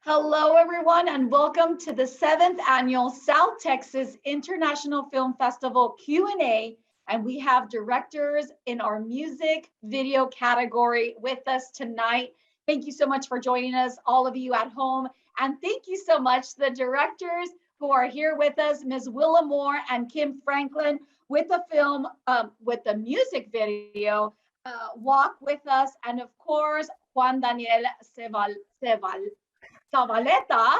Hello, everyone, and welcome to the 7th Annual South Texas International Film Festival Q&A. And we have directors in our music video category with us tonight. Thank you so much for joining us, all of you at home. And thank you so much, the directors who are here with us, Ms. Willa Moore and Kim Franklin, with the film, with the music video, Walk With Us. And of course, Juan Daniel Zavaleta,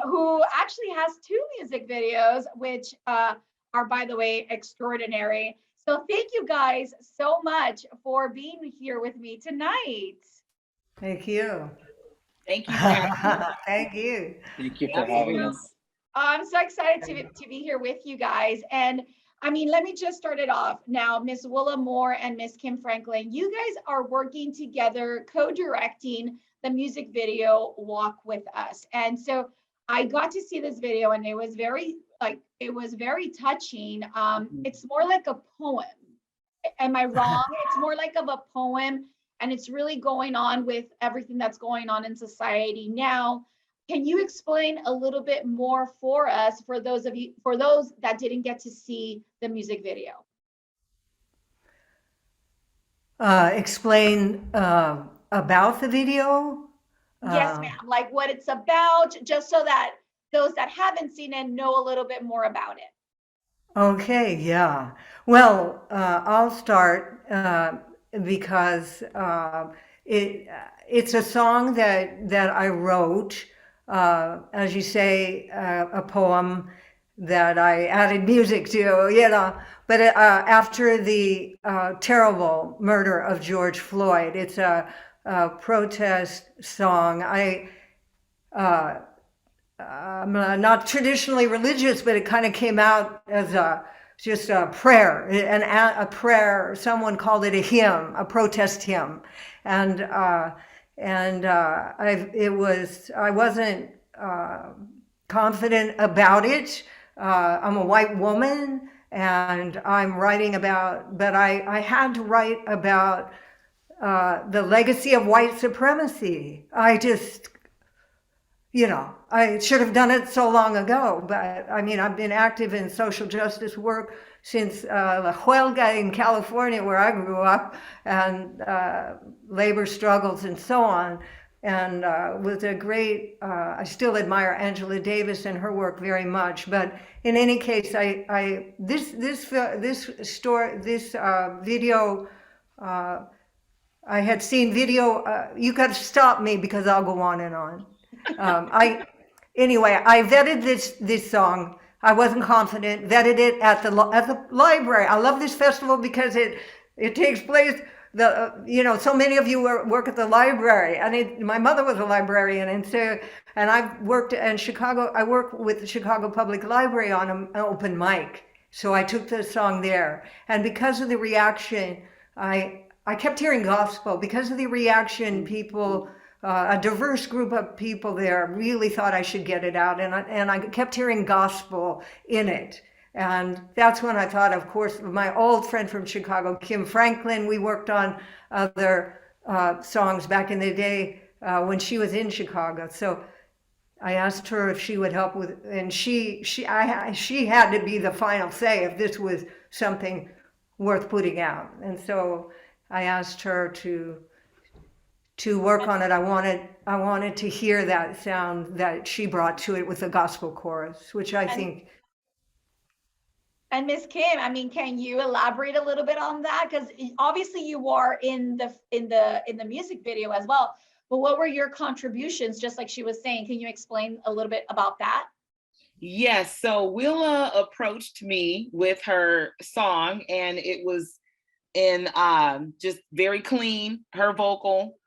who actually has two music videos, which are, by the way, extraordinary. So thank you guys so much for being here with me tonight. Thank you. Thank you for having us. Thank you. Thank you for having us. I'm so excited to be here with you guys. And I mean, let me just start it off. Now, Ms. Willa Moore and Ms. Kim Franklin, you guys are working together, co-directing the music video Walk With Us. And so I got to see this video and it was very touching. It's more like a poem. Am I wrong? It's more like of a poem, and it's really going on with everything that's going on in society now. Can you explain a little bit more for us, for those that didn't get to see the music video? Explain about the video? Yes, ma'am. Like what it's about, just so that those that haven't seen it know a little bit more about it. Okay, yeah. Well, I'll start because it's a song that I wrote. As you say, a poem that I added music to, but after the terrible murder of George Floyd, it's a protest song. I'm not traditionally religious, but it kind of came out as just a prayer, a prayer. Someone called it a hymn, a protest hymn, and I wasn't confident about it. I'm a white woman and I'm writing about, but I had to write about the legacy of white supremacy. I should have done it so long ago, but I mean, I've been active in social justice work since La Huelga in California, where I grew up, and labor struggles and so on. And with a great, I still admire Angela Davis and her work very much. But in any case, this video, I had seen video. You got to stop me because I'll go on and on. I vetted this song. I wasn't confident. Vetted it at the library. I love this festival because it takes place. So many of you work at the library, and my mother was a librarian, and I've worked in Chicago. I work with the Chicago Public Library on an open mic, so I took the song there, and because of the reaction, I kept hearing gospel. Because of the reaction, people, a diverse group of people there really thought I should get it out, and I kept hearing gospel in it. And that's when I thought, of course, of my old friend from Chicago, Kim Franklin. We worked on other songs back in the day when she was in Chicago. So I asked her if she would help with, and she had to be the final say if this was something worth putting out. And so I asked her to work on it. I wanted to hear that sound that she brought to it with the gospel chorus, which I think. And Ms. Kim, I mean, can you elaborate a little bit on that? Because obviously you are in the music video as well. But what were your contributions? Just like she was saying, can you explain a little bit about that? Yes. So Willa approached me with her song, and it was in just very clean, her vocal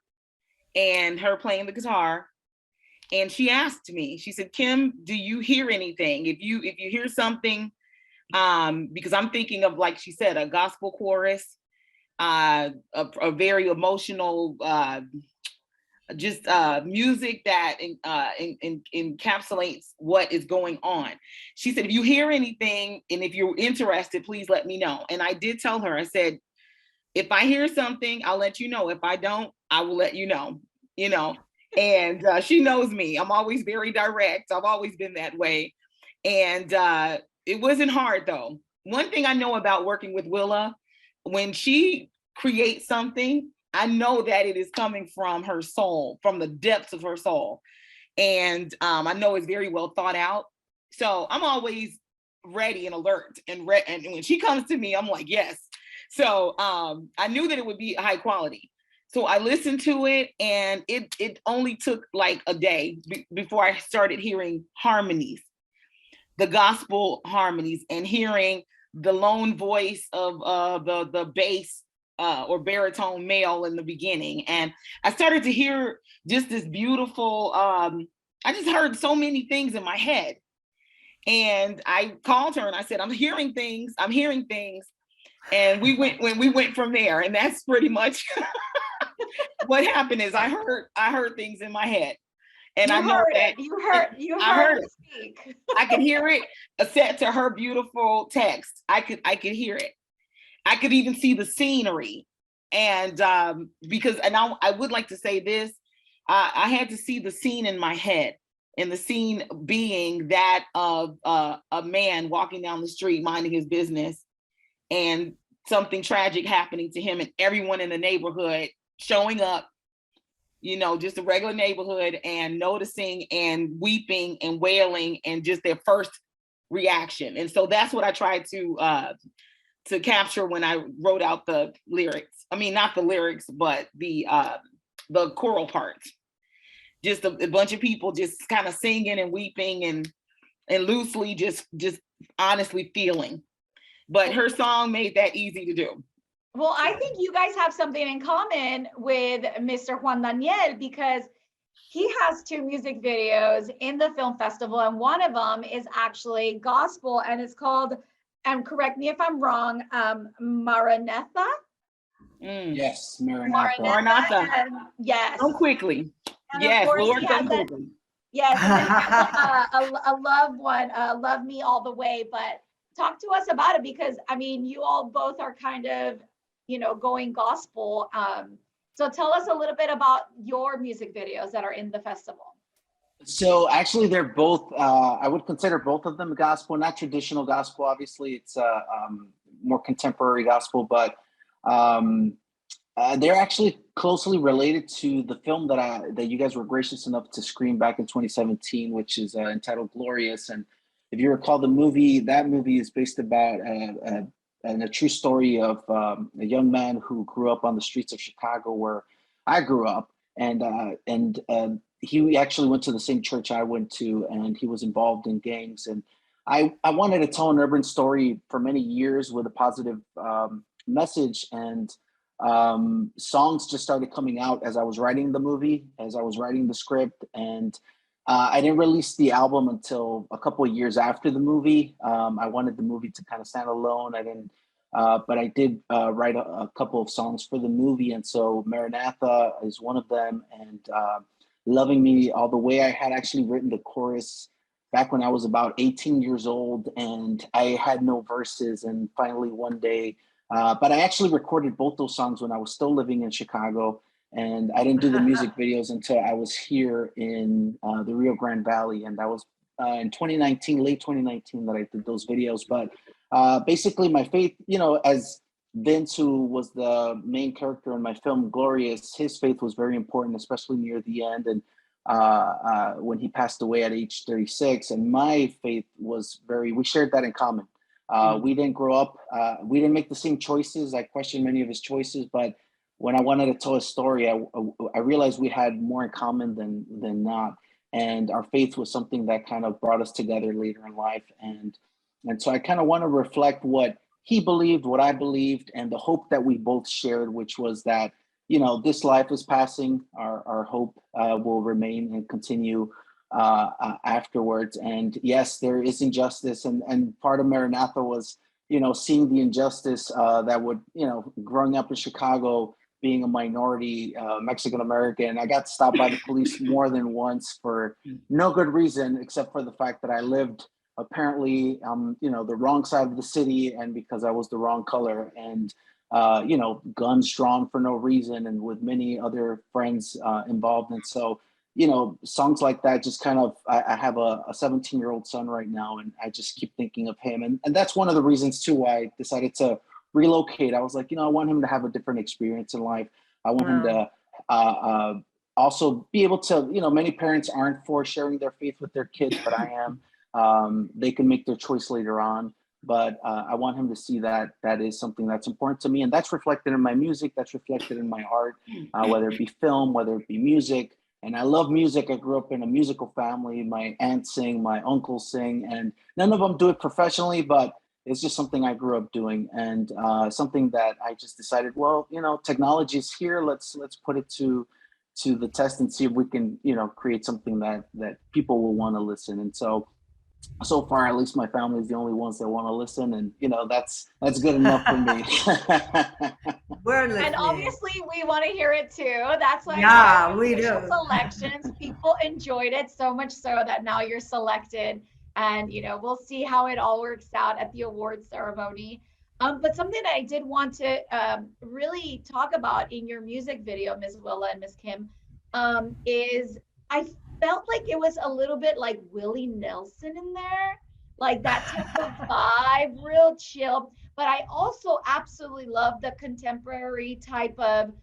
and her playing the guitar. And she asked me, she said, "Kim, do you hear anything? If you hear something." Because I'm thinking of, like she said, a gospel chorus, a very emotional, music that encapsulates what is going on. She said, "If you hear anything and if you're interested, please let me know." And I did tell her, I said, "If I hear something, I'll let you know. If I don't, I will let you know." And she knows me. I'm always very direct. I've always been that way. And it wasn't hard though. One thing I know about working with Willa, when she creates something, I know that it is coming from her soul, from the depths of her soul. And I know it's very well thought out. So I'm always ready and alert and when she comes to me, I'm like, yes. So I knew that it would be high quality. So I listened to it, and it only took like a day before I started hearing harmonies, the gospel harmonies, and hearing the lone voice of the bass or baritone male in the beginning. And I started to hear just this beautiful, I just heard so many things in my head. And I called her and I said, I'm hearing things. And we went from there. And that's pretty much what happened. Is I heard things in my head. And I know that you I heard heard it speak. I could hear it set to her beautiful text. I could hear it. I could even see the scenery. And because, and I would like to say this, I had to see the scene in my head, and the scene being that of a man walking down the street minding his business, and something tragic happening to him, and everyone in the neighborhood showing up, just a regular neighborhood, and noticing and weeping and wailing, and just their first reaction. And so that's what I tried to capture when I wrote out the lyrics. I mean, not the lyrics, but the choral parts. Just a bunch of people just kind of singing and weeping and loosely just honestly feeling. But her song made that easy to do. Well, I think you guys have something in common with Mr. Juan Daniel, because he has 2 music videos in the film festival, and one of them is actually gospel, and it's called, and correct me if I'm wrong, Maranatha. Yes, Maranatha. Maranatha. Yes. Come quickly. And yes, of course, Lord, he come has quickly. yes, and he has a love one, Love Me All the Way. But talk to us about it, because I mean, you all both are kind of, going gospel. So tell us a little bit about your music videos that are in the festival. So actually, they're both, I would consider both of them gospel, not traditional gospel. Obviously, it's more contemporary gospel, but they're actually closely related to the film that you guys were gracious enough to screen back in 2017, which is entitled Glorious. And if you recall the movie, that movie is based about a true story of a young man who grew up on the streets of Chicago, where I grew up, and he actually went to the same church I went to, and he was involved in gangs. And I wanted to tell an urban story for many years with a positive message, and songs just started coming out as I was writing the movie, as I was writing the script. And I didn't release the album until a couple of years after the movie. I wanted the movie to kind of stand alone. I didn't, but I did write a couple of songs for the movie. And so Maranatha is one of them, and Loving Me All the Way. I had actually written the chorus back when I was about 18 years old, and I had no verses. And finally one day, but I actually recorded both those songs when I was still living in Chicago, and I didn't do the music videos until I was here in the Rio Grande Valley, and that was in 2019, late 2019, that I did those videos. But basically, my faith, as Vince, who was the main character in my film Glorious, his faith was very important, especially near the end, and when he passed away at age 36. And my faith was we shared that in common. We didn't grow up, we didn't make the same choices. I questioned many of his choices, but when I wanted to tell a story, I realized we had more in common than not. And our faith was something that kind of brought us together later in life. And so I kind of want to reflect what he believed, what I believed, and the hope that we both shared, which was that, this life is passing, our hope will remain and continue afterwards. And yes, there is injustice, and part of Maranatha was, seeing the injustice that would, growing up in Chicago, being a minority Mexican American. I got stopped by the police more than once for no good reason, except for the fact that I lived apparently the wrong side of the city, and because I was the wrong color, and guns drawn for no reason, and with many other friends involved. And so you know, songs like that just kind of, I have a 17-year-old son right now, and I just keep thinking of him. And that's one of the reasons too why I decided to relocate. I was like, you know, I want him to have a different experience in life. I want him to also be able to, you know, many parents aren't for sharing their faith with their kids, but I am. They can make their choice later on. But I want him to see that that is something that's important to me. And that's reflected in my music. That's reflected in my art, whether it be film, whether it be music. And I love music. I grew up in a musical family. My aunts sing, my uncles sing, and none of them do it professionally, but it's just something I grew up doing, and something that I just decided, well, you know, technology is here. Let's put it to the test and see if we can, you know, create something that people will want to listen. And so far, at least my family is the only ones that want to listen, and you know, that's good enough for me. We're listening. And obviously we want to hear it too. That's why Yeah, we do. selections. People enjoyed it so much so that now you're selected. And you know, we'll see how it all works out at the awards ceremony. But something that I did want to really talk about in your music video, Ms. Willa and Ms. Kim, is I felt like it was a little bit like Willie Nelson in there, like that type of vibe, real chill. But I also absolutely love the contemporary type of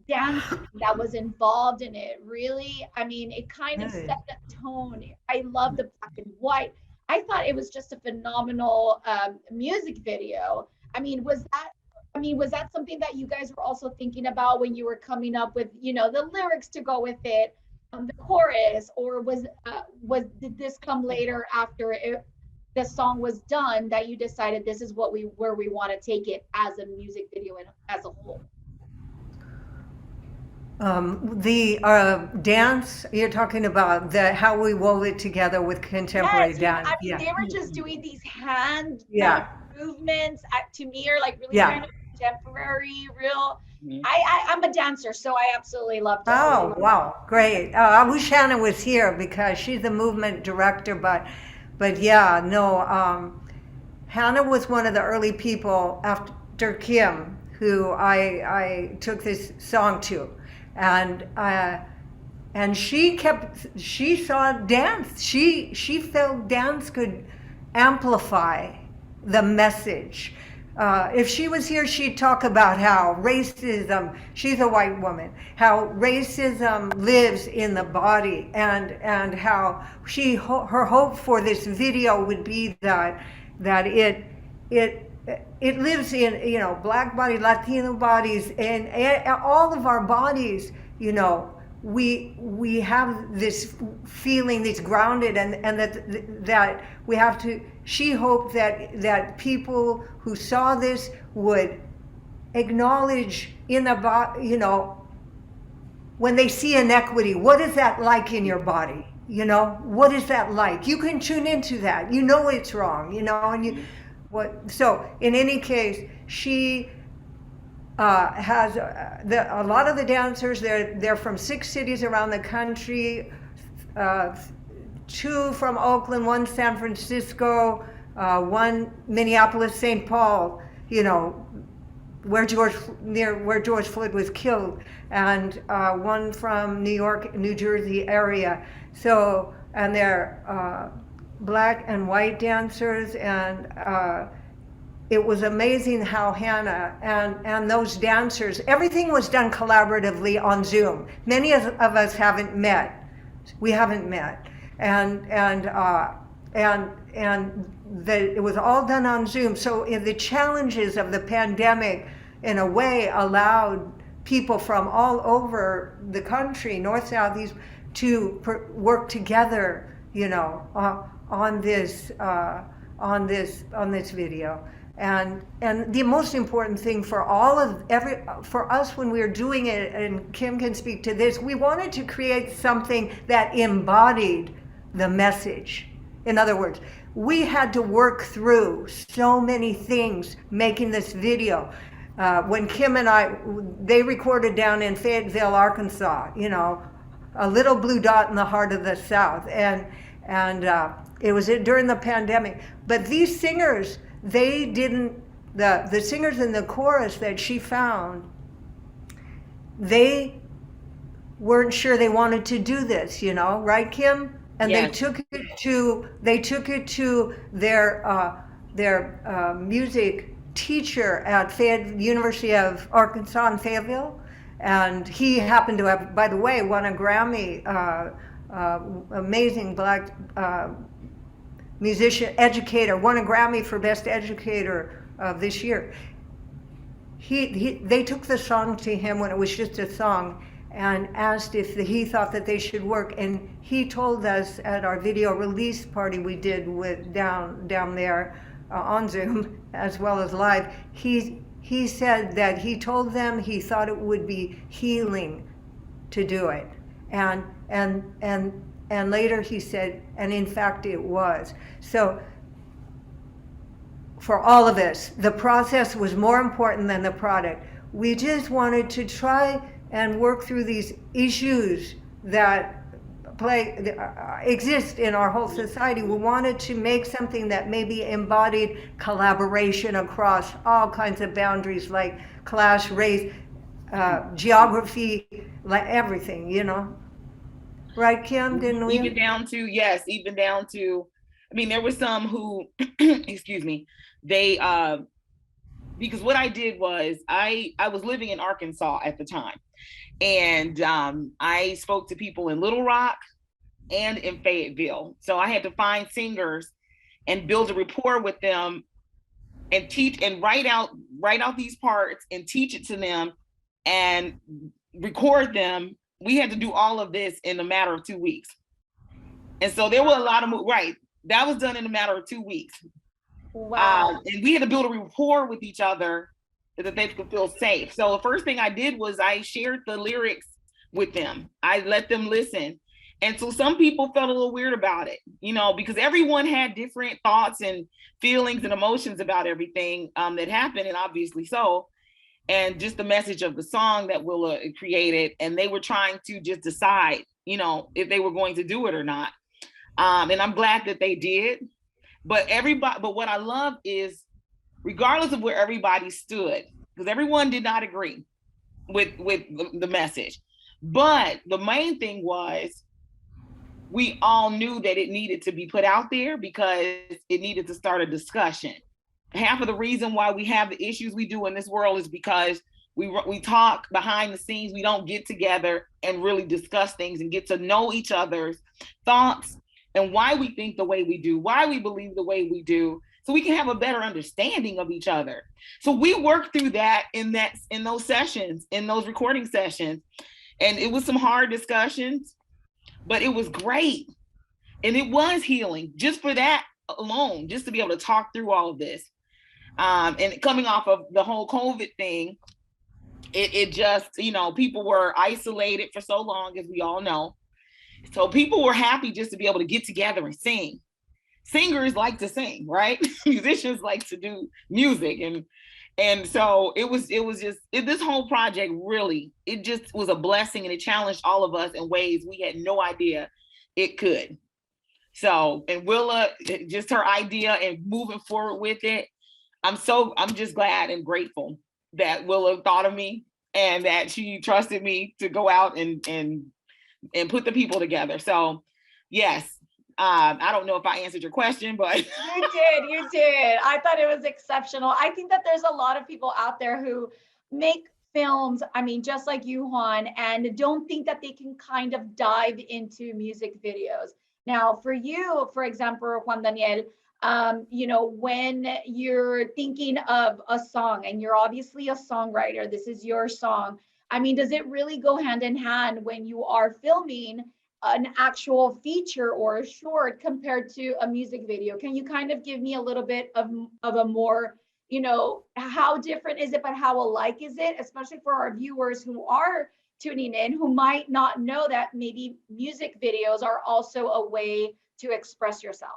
dance that was involved in it. Really, I mean, it kind of set the tone. I love the black and white. I thought it was just a phenomenal music video. I mean, was that something that you guys were also thinking about when you were coming up with, you know, the lyrics to go with it, the chorus, or did this come later after the song was done that you decided this is where we want to take it as a music video and as a whole? The dance you're talking about, how we wove it together with contemporary Yes, dance. I mean, they were just doing these hand movements to me are like really kind of contemporary, real. I'm a dancer, so I absolutely loved it. Oh, wow, great. I wish Hannah was here because she's the movement director, but yeah, no, Hannah was one of the early people after Kim who I took this song to. And she saw dance. She felt dance could amplify the message. If she was here, she'd talk about how racism, she's a white woman, how racism lives in the body, and how her hope for this video would be that it lives in, you know, Black body, Latino bodies, and all of our bodies, you know, we have this feeling that's grounded, and that we have to. She hoped that people who saw this would acknowledge in the body, you know, when they see inequity, what is that like in your body? You know, what is that like? You can tune into that. You know it's wrong. You know, and so in any case, she has a lot of the dancers. They're from 6 cities around the country, 2 from Oakland, 1 San Francisco, 1 Minneapolis, St. Paul. You know, where George Floyd was killed, and 1 from New York, New Jersey area. So, and they're Black and white dancers, and it was amazing how Hannah and those dancers, everything was done collaboratively on Zoom. Many of us haven't met. We haven't met. And it was all done on Zoom. So the challenges of the pandemic, in a way, allowed people from all over the country, north, south, east, to work together, you know, on this video. And the most important thing for for us when we were doing it, and Kim can speak to this, we wanted to create something that embodied the message. In other words, we had to work through so many things making this video. When Kim and they recorded down in Fayetteville, Arkansas, you know, a little blue dot in the heart of the South, and it was during the pandemic. But these singers, they didn't, the singers in the chorus that she found, they weren't sure they wanted to do this, you know, right, Kim? And Yes. they took it to their music teacher at University of Arkansas in Fayetteville, and he happened to have, by the way, won a Grammy. Amazing black musician, educator, won a Grammy for Best Educator this year. They took the song to him when it was just a song and asked if he thought that they should work. And he told us at our video release party we did with down there on Zoom as well as live, he said that he told them he thought it would be healing to do it. And later he said, and in fact it was. So for all of us, the process was more important than the product. We just wanted to try and work through these issues that exist in our whole society. We wanted to make something that maybe embodied collaboration across all kinds of boundaries, like class, race, geography, like everything, you know. Right, Kim, didn't we? Even down to, I mean, there were some who, excuse me, they, because what I did was I was living in Arkansas at the time. And I spoke to people in Little Rock and in Fayetteville. So I had to find singers and build a rapport with them and teach and write out these parts and teach it to them and record them. We had to do all of this in a matter of 2 weeks. And so there were a lot of, that was done in a matter of 2 weeks. Wow. And we had to build a rapport with each other that they could feel safe. So the first thing I did was I shared the lyrics with them. I let them listen. And so some people felt a little weird about it, you know, because everyone had different thoughts and feelings and emotions about everything that happened, and obviously so. And just the message of the song that Willa created, and they were trying to just decide, you know, if they were going to do it or not. And I'm glad that they did. But what I love is, regardless of where everybody stood, because everyone did not agree with the message, but the main thing was we all knew that it needed to be put out there because it needed to start a discussion. Half of the reason why we have the issues we do in this world is because we talk behind the scenes. We don't get together and really discuss things and get to know each other's thoughts and why we think the way we do, why we believe the way we do, so we can have a better understanding of each other. So we worked through that in those sessions, in those recording sessions. And it was some hard discussions, but it was great. And it was healing just for that alone, just to be able to talk through all of this. And coming off of the whole COVID thing, it just, you know, people were isolated for so long, as we all know. So people were happy just to be able to get together and sing. Singers like to sing, right? Musicians like to do music. And so it was just, this whole project really, it just was a blessing, and it challenged all of us in ways we had no idea it could. So, and Willa, just her idea and moving forward with it, I'm just glad and grateful that Willa thought of me and that she trusted me to go out and put the people together. So yes, I don't know if I answered your question, but You did. I thought it was exceptional. I think that there's a lot of people out there who make films, I mean, just like you, Juan, and don't think that they can kind of dive into music videos. Now, for you, for example, Juan Daniel, you know, when you're thinking of a song and you're obviously a songwriter, this is your song. I mean, does it really go hand in hand when you are filming an actual feature or a short compared to a music video? Can you kind of give me a little bit of a more, you know, how different is it, but how alike is it, especially for our viewers who are tuning in, who might not know that maybe music videos are also a way to express yourself?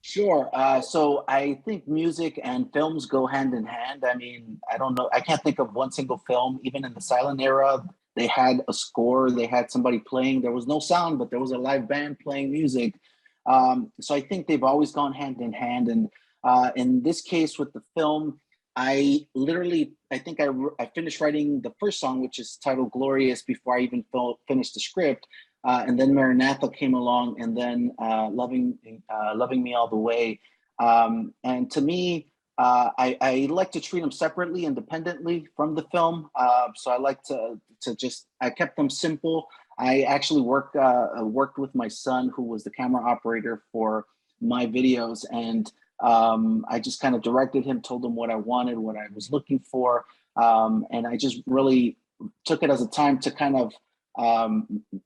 Sure. So I think music and films go hand in hand. I mean, I don't know. I can't think of one single film, even in the silent era. They had a score, they had somebody playing. There was no sound, but there was a live band playing music. So I think they've always gone hand in hand. And in this case with the film, I literally, I finished writing the first song, which is titled Glorious, before I even finished the script. And then Maranatha came along, and then Loving Me All the Way. And to me, I like to treat them separately, independently from the film. So I like to I kept them simple. I actually worked with my son, who was the camera operator for my videos, and I just kind of directed him, told him what I wanted, what I was looking for, and I just really took it as a time to kind of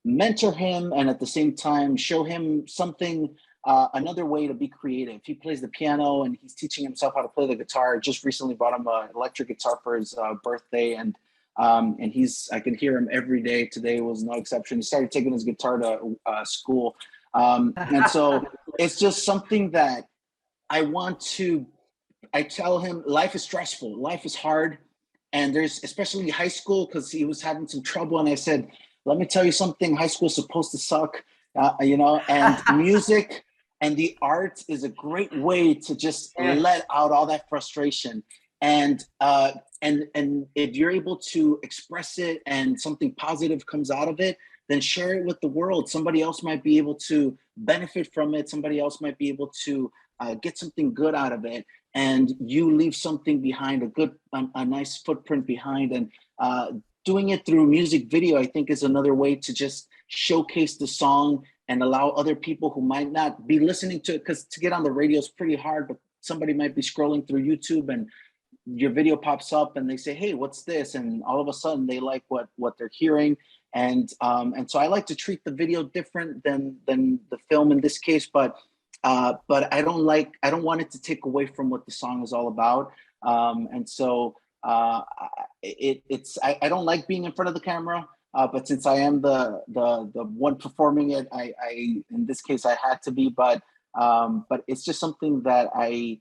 mentor him, and at the same time show him something, another way to be creative. He plays the piano, and he's teaching himself how to play the guitar. Just recently bought him an electric guitar for his birthday, and I can hear him every day. Today was no exception. He started taking his guitar to school, and so it's just something that I tell him life is stressful, life is hard. And there's, especially high school, because he was having some trouble. And I said, let me tell you something, high school's supposed to suck, and music and the arts is a great way to just let out all that frustration. And if you're able to express it and something positive comes out of it, then share it with the world. Somebody else might be able to benefit from it. Somebody else might be able to get something good out of it, and you leave something behind, a nice footprint behind. And doing it through music video, I think, is another way to just showcase the song and allow other people who might not be listening to it, because to get on the radio is pretty hard, but somebody might be scrolling through YouTube and your video pops up and they say, hey, what's this? And all of a sudden they like what they're hearing. And so I like to treat the video different than the film in this case, but I don't want it to take away from what the song is all about. And so I don't like being in front of the camera, but since I am the one performing it, I in this case I had to be, but it's just something that I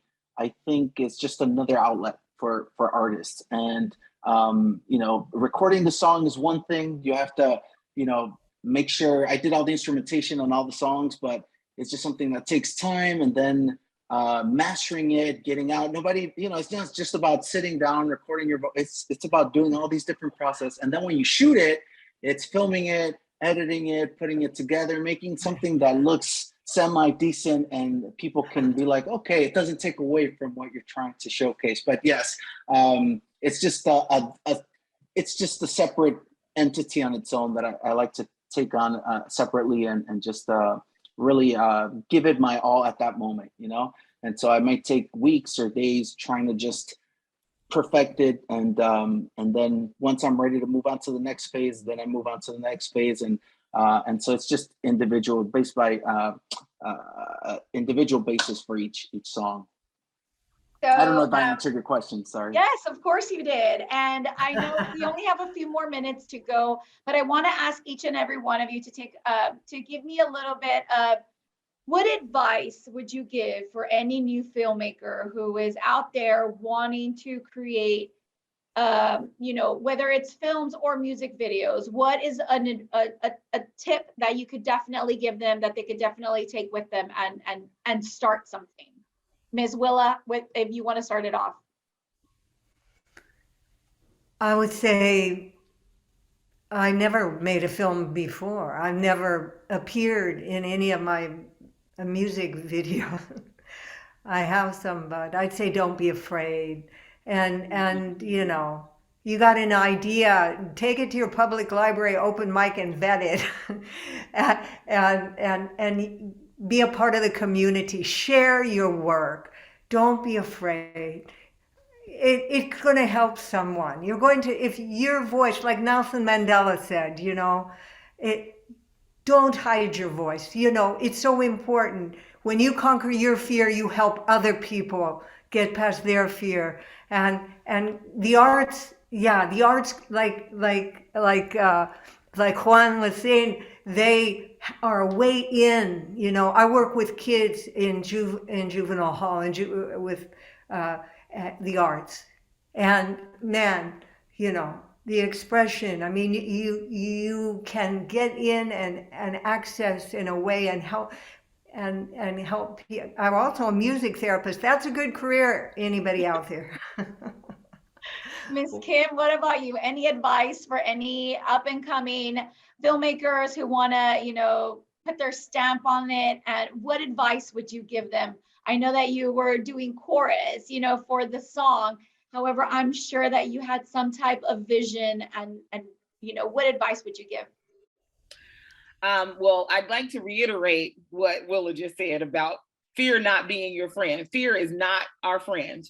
think is just another outlet for artists. And recording the song is one thing. You have to make sure I did all the instrumentation on all the songs, but it's just something that takes time. And then mastering it, getting out. It's not just about sitting down, recording your voice. It's about doing all these different processes. And then when you shoot it, it's filming it, editing it, putting it together, making something that looks semi-decent, and people can be like, okay, it doesn't take away from what you're trying to showcase. But yes, it's just a separate entity on its own that I like to take on separately, and just really give it my all at that moment, And so I might take weeks or days trying to just perfect it, and then once I'm ready to move on to the next phase, then I move on to the next phase, and so it's just individual, based by individual basis for each song. So, I don't know if I answered your question. Sorry. Yes, of course you did. And I know we only have a few more minutes to go, but I want to ask each and every one of you to give me a little bit of, what advice would you give for any new filmmaker who is out there wanting to create, whether it's films or music videos? What is a tip that you could definitely give them, that they could definitely take with them and start something? Ms. Willa, if you want to start it off. I would say I never made a film before. I've never appeared in any of my music videos. I have some, but I'd say don't be afraid. And you got an idea, take it to your public library, open mic, and vet it. and be a part of the community. Share your work. Don't be afraid. It's going to help someone. You're going to, if your voice, like Nelson Mandela said, don't hide your voice. It's so important. When you conquer your fear, you help other people get past their fear. And the arts, like Juan was saying, they are a way in. I work with kids in juvenile hall and with the arts, and man, the expression. I mean, you can get in and access in a way and help. And help. I'm also a music therapist. That's a good career. Anybody out there? Miss Kim, what about you? Any advice for any up and coming filmmakers who want to, put their stamp on it? And what advice would you give them? I know that you were doing chorus, for the song. However, I'm sure that you had some type of vision and what advice would you give? Well, I'd like to reiterate what Willa just said about fear not being your friend. Fear is not our friend.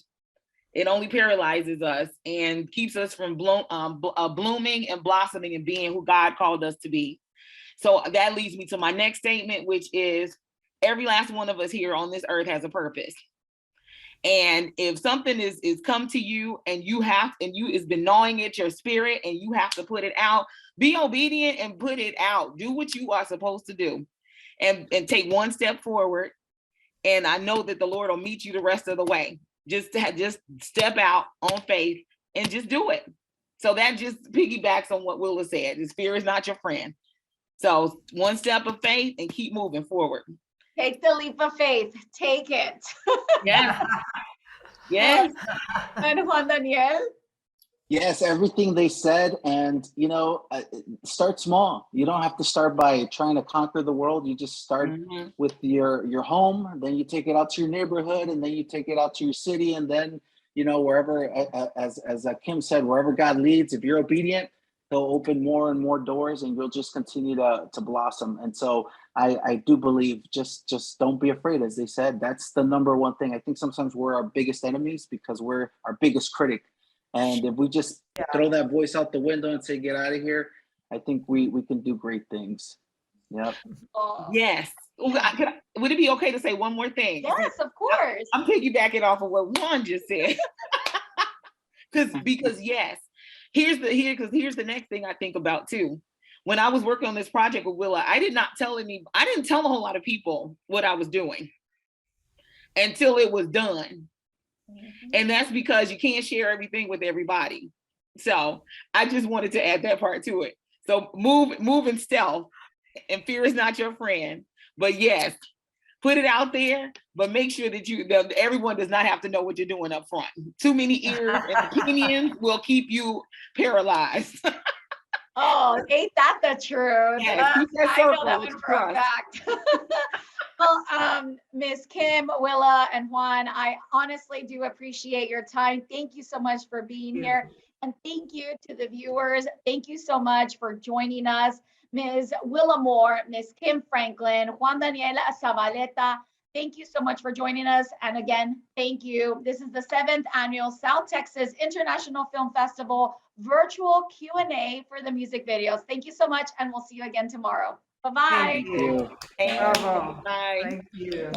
It only paralyzes us and keeps us from blooming and blossoming and being who God called us to be. So that leads me to my next statement, which is every last one of us here on this earth has a purpose. And if something is come to you and it's been gnawing at your spirit and you have to put it out, be obedient and put it out. Do what you are supposed to do and take one step forward. And I know that the Lord will meet you the rest of the way. Just step out on faith and just do it. So that just piggybacks on what Willa said. This fear is not your friend. So one step of faith and keep moving forward. Take the leap of faith. Take it. Yes. Yes. And Juan Daniel? Yes, everything they said, and start small. You don't have to start by trying to conquer the world. You just start with your home, then you take it out to your neighborhood, and then you take it out to your city, and then wherever, as Kim said, wherever God leads, if you're obedient, He'll open more and more doors, and you'll just continue to blossom. And so I do believe just don't be afraid, as they said. That's the number one thing. I think sometimes we're our biggest enemies because we're our biggest critic. And if we just throw that voice out the window and say, get out of here, I think we can do great things. Yep. Oh. Yes. Would it be okay to say one more thing? Yes, of course. I'm piggybacking off of what Juan just said. Because yes, here's the next thing I think about too. When I was working on this project with Willa, I didn't tell a whole lot of people what I was doing until it was done. And that's because you can't share everything with everybody. So I just wanted to add that part to it. So move in stealth, and fear is not your friend. But yes, put it out there, but make sure that everyone does not have to know what you're doing up front. Too many ears and opinions will keep you paralyzed. Oh, ain't that the truth? Yes, I know that one for a fact. Well, Ms. Kim, Willa, and Juan, I honestly do appreciate your time. Thank you so much for being here. And thank you to the viewers. Thank you so much for joining us. Ms. Willa Moore, Ms. Kim Franklin, Juan Daniel Zabaleta, thank you so much for joining us. And again, thank you. This is the 7th annual South Texas International Film Festival virtual Q&A for the music videos. Thank you so much, and we'll see you again tomorrow. Bye-bye. Thank you. Thank you. Bravo. Bye. Thank you.